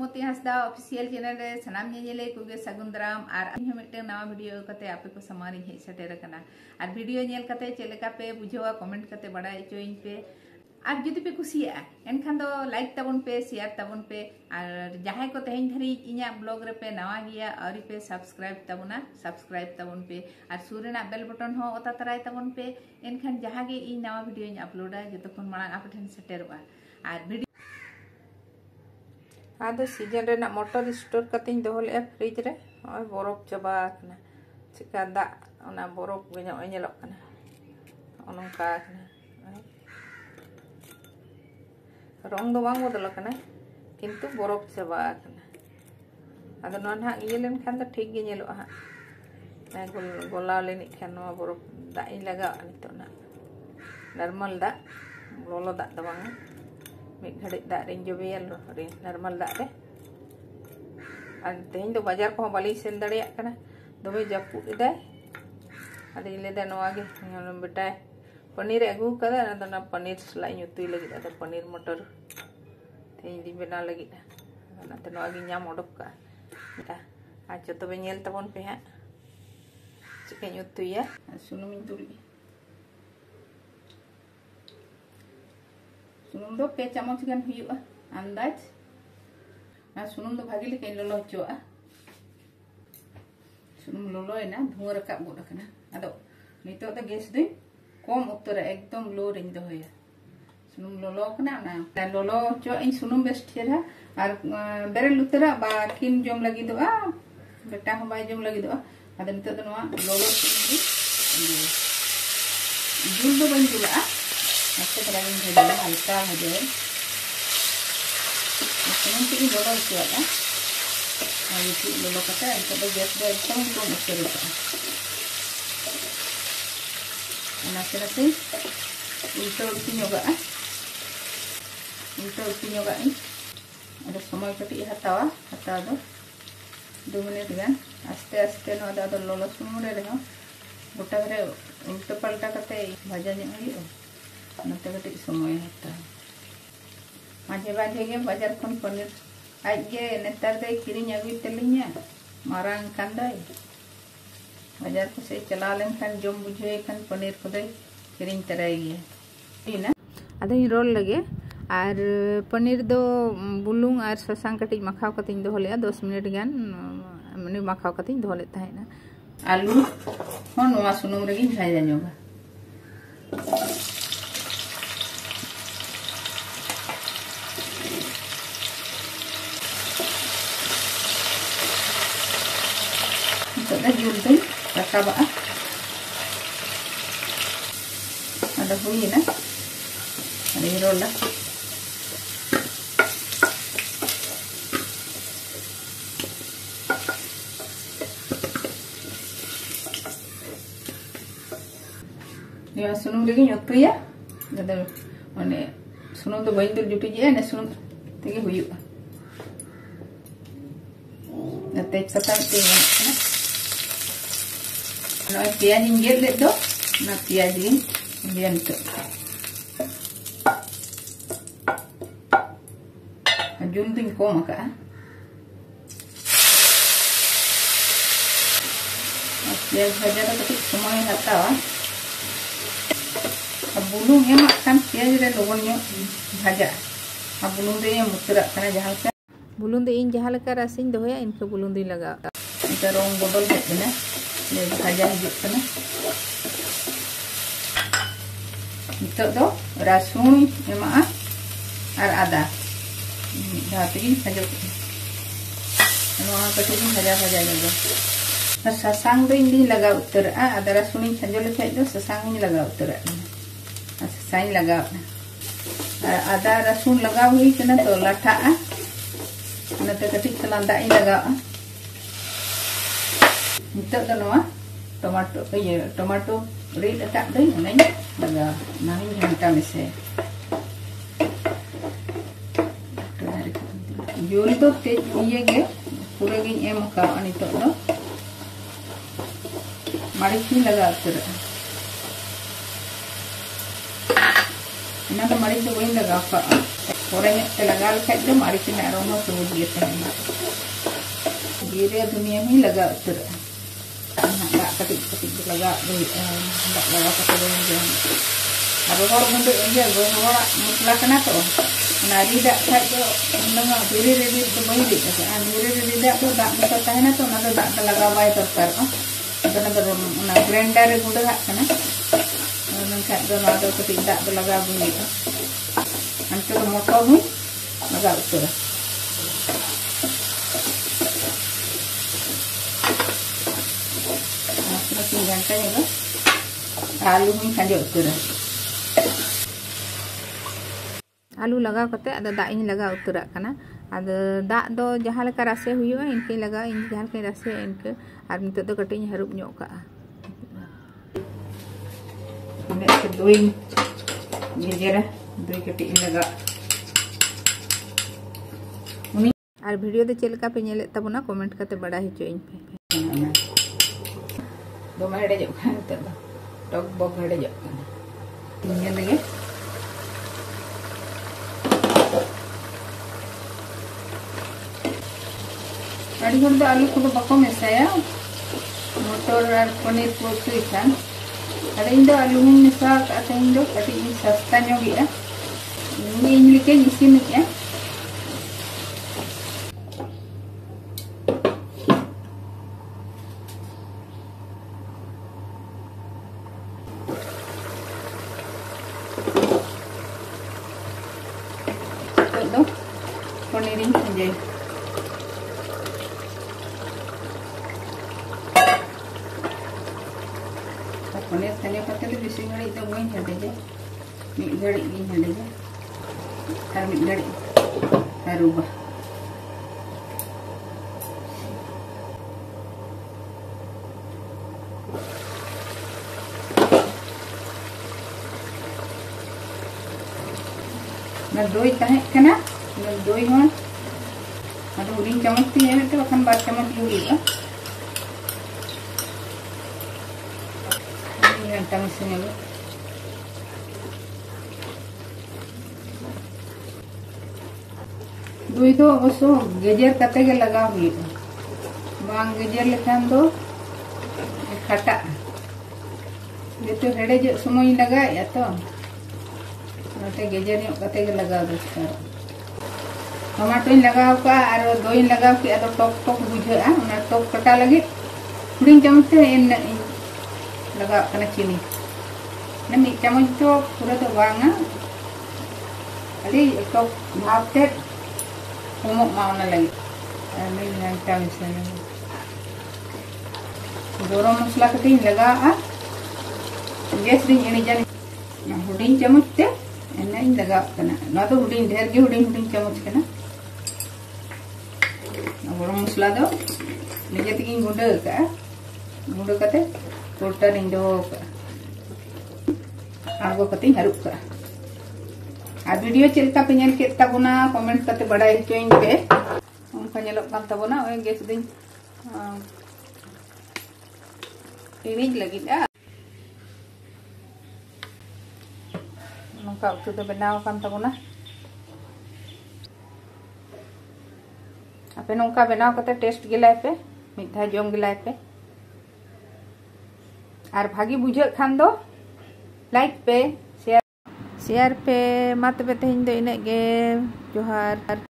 सुमति Hansda official channel रे सनाम नेले कुगे सगुन दाराम और इन मिट्टे नवा वीडियो कते आपे को समारी हेज सेटेर कना और वीडियो नेल कते चलेका पे बुझेवा कमेंट कते बड़ा चोइन पे और जुदी पे कुसिया एनखान दो लाइक तबन पे शेयर तबन पे और जहां को तेहन धरी इना ब्लॉग रे पे नवा गिया और पे सब्सक्राइब तबन पे और सुरेना बेल बटन हो ओता तराय तबन पे एनखान जहां गे इ नवा वीडियो इन अपलोडा जतखन मांग आप ठेन सेटेरवा और वीडियो आदो सीजन रे ना मोटर स्टोर कतिन दोहले फ्रिज रे और बरफ चबा कना चिका दा ओना बरफ गनो एनेलक कना ओनका रंग दो बांग बदल कना किंतु बरफ चबा कना आदो नन हा इये लेन खान तो ठीक गे नेलो हा ना गोला लेनि खान नो बरफ दा इ लगा नितो ना नॉर्मल दा लोलो दा दो बांग मिट घड़ी दा रे जोबेल रे नॉर्मल दा रे और तेहन दो बाजार को बाली सेन दड़िया कना दोबे जपु इदाय आदि लेदा नवा गे बेटा पनीर अगू कदा ना पनीर सलाई युतुई लगी दा पनीर मटर तेहन दी बना लगी ना ते नवा गे नाम ओडक का बेटा आज तबे नेल तबन पे हा चिकन युतुइया सुनुम तुरी सुनुम दो पे चमच गान हुआ अंदाज ना सुनुम दो भागी लेके लोलो हचोआ सुनुम लोलो है ना धुआं रकाब गोड कना अदो नितो तो गैस दे कम उत्तर एकदम लो रेंज दो होया सुनुम लोलो कना ना लोलो चो इन सुनुम बेस ठेरा और बेरल उतरा बा किन जम लगी दो बेटा हो बाय जम लगी दो अदो नितो तो नवा लोलो सुनुम जुल दो बन जुला ऐसे करेंगे भेजना हल्का हो जाए सुनुम की लोलो चुआला और ये लोलो कटा इनको तो गैस दे एकदम कम उत्तर होता नासे नासे उल्टा उल्टी नोगा ada समय कटी हतावा हता दो 2 मिनट गान आस्ते आस्ते नो दा लोलो सुनुम रे रहो गोटा रे उल्टा पलटा करते भाजा ने हुई नते कटी समय हता माजे बाजे गे बाजार खन पनीर आज गे नेतार दे किरिन अगुई तलिया मारांग कांदाय बाजार को से चला लेन खान जम बुझे खान पनीर को दे किरिन तराई गे ना आदे रोल लगे और पनीर दो बुलुंग और ससांग कटी मखाव कतिन दो होले 10 मिनट गान मने मखाव कतिन दो होले ताहेना आलू हो नोआ सुनुम रेगी भाजा जोगा जुल तुम रकाबा ada bunyi na ada roll lah dia sunum lagi nyotu ya ada mana sunum tu bayi tu juti je na sunum tegi huyu na tej patan tinggal na ना प्याज इंगेल ले दो ना प्याज इंगेल तो जुल दिन को मका प्याज भाजा तो कटी समय हतावा अब बुलुंग एम kan प्याज रे लोगन ᱧᱚᱜ भाजा अब बुलुंग दे मुतरा kana जहां का बुलुंग दे इन जहां लेका रसिन दोया इनके बुलुंग दे लगा इनका रंग बदल है ना ये भाजा हिजुग कना नितो दो रसुन एमा और आदा धातरी भाजो नोआ कटे भाजा भाजा लगा और ससांग दो इंदी लगा उतर आदा रसुन भाजो लेखाय दो ससांग इन लगा उतर ससांग लगा और आदा रसुन लगा हुई कना तो लाठा नते कटी तलांदा इन लगा नितो दो नोआ टमाटो रीड अटक दई नई लगा नानी घंटा में से जोल तो तेज ये गे पूरे गे एम का नितो दो मारिच लगा उतर ना तो मारिच तो वही लगा Orangnya telaga lekat do mari kena aroma sebut gitu. Jire dunia ini lega ter. Enggak ketik lega enggak lega ketik aja. Abu hor bunde aja go hor musla kena to. Nari dak saja mendengar diri semuanya di kan diri dak to dak mata tahena to nado dak telaga bai terkar. Benar-benar na grinder gude hak kana. Nangkat do nado ketik dak telaga bunyi. Anche lo motor nih agak utur. Masih ganteng ya kan? Alu nih kanjok utur. Alu laga kate ada dak ini laga utur karena ada dak do jahan leka rasa huyuga inke laga ini jahan ke rasa inke ar nito do kate harup nyok ka. Ini kedui jejera doi kate laga. और video दे चलका पे नेले तबना comment करते बड़ा ही चोइन पे दो मेडे जो खान तो talk बॉक मेडे जो ये लगे अड़ी गुड तो आलू को बको मेसाया मटर और पनीर को सुइसान अरे इंदो आलू मेसा काते इंदो कटी सस्ता ᱧᱚᱜᱤया ini लिखे इसिन के पनीर जाए पनीर थाने पाते बेसि घड़ी तो बी हेडे मिड घड़ी हेडे और मिड घड़ी अरुबा दई तहना दई हूँ हुडिंग चमच ती एमते बखान बार चमच हुआ घंटा मिसिन दई तो अवश्य गेजेर कते गे लगा हुआ बांग गेजेर लेखान दो खटा जेतो हेडेज समय लगाया तो गेजेर कते गे लगा दरकार टमाटो लगाव का और दई लगाव के अदो टक टक बुझा ना टक कटा लगे हुडिंग चमच ते लगाव कना चीनी ना मिड चमच तो पूरा तो बांगा अली टक भाव ते उमक मावना लगे अनि घंटा मिसन गरम मसला कटे लगा गैस दिन एनी जानी हुडिंग चमच ते एना लगाव कना ना तो हुडिंग ढेर गे हुडिंग चमच कना गरम मसला दो निजे तक गुंडे कते टोटा दो आगो कते हरुप का आ वीडियो चलका पे नेल के तबना कमेंट कते बड़ाई चोइन पे उनका नेलक कान तबना ओए गैस दिन इनिज लगिद नोका उतु तो बनाव कान तबना आपे नौका बनाव कते टेस्ट गिलाय पे मिठा जम गिलाय पे और भागी बुझे खान दो लाइक पे शेयर पे मत पे तेहन दो इने गे जोहार।